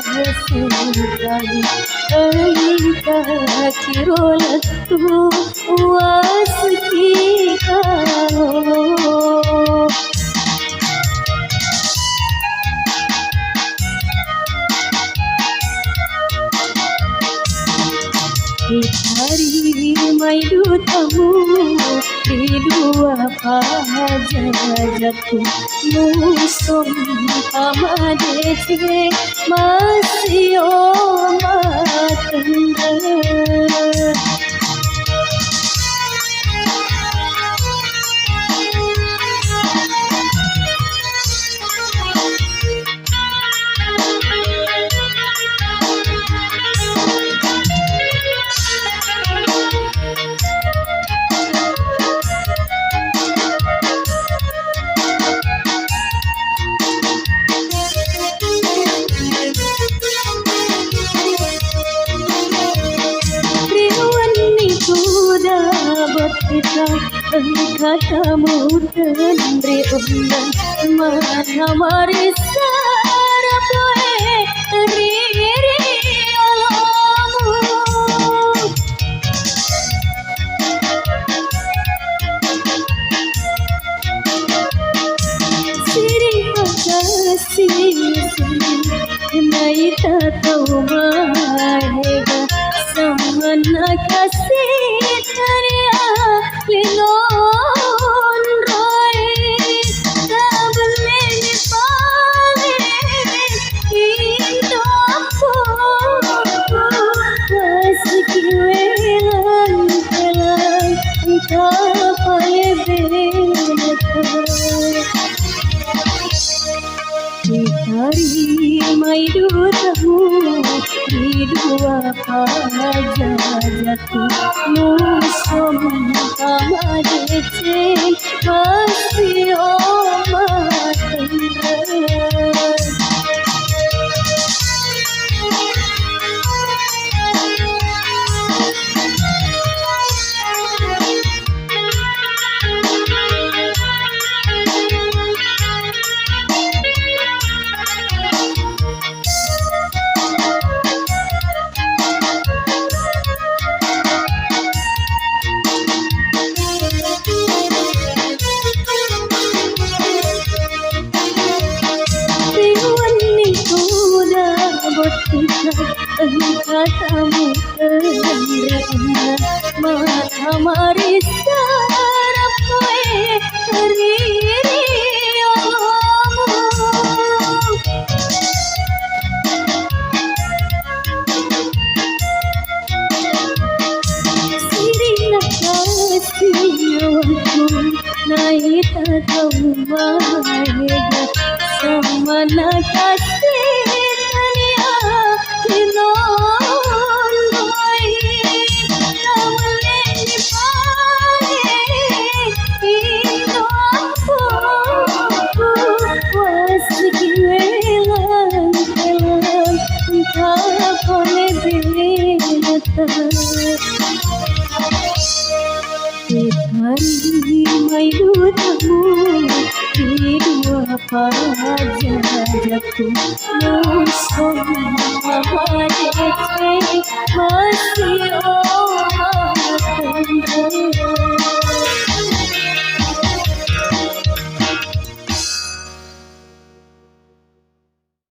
sesekali engkau kirolat tu waskika hari mai dutamu di dua pajajatku musuh amadece masih matenda kita katamu tendre undan mana marisa rapoe riri alamu siri kasih nai tatau mahega samana kasih Linon roy tabal mein paale indo po was kiwelan kelan ta pale benata hari mai dutamu di dua pajajatku musuh amadece masih matenda katamu tendre mata marisa rapoe riri alamu sirina kasihku nai tatau mahega samana kasih hari mai dutamu di dua pajajatku musuh amadece masih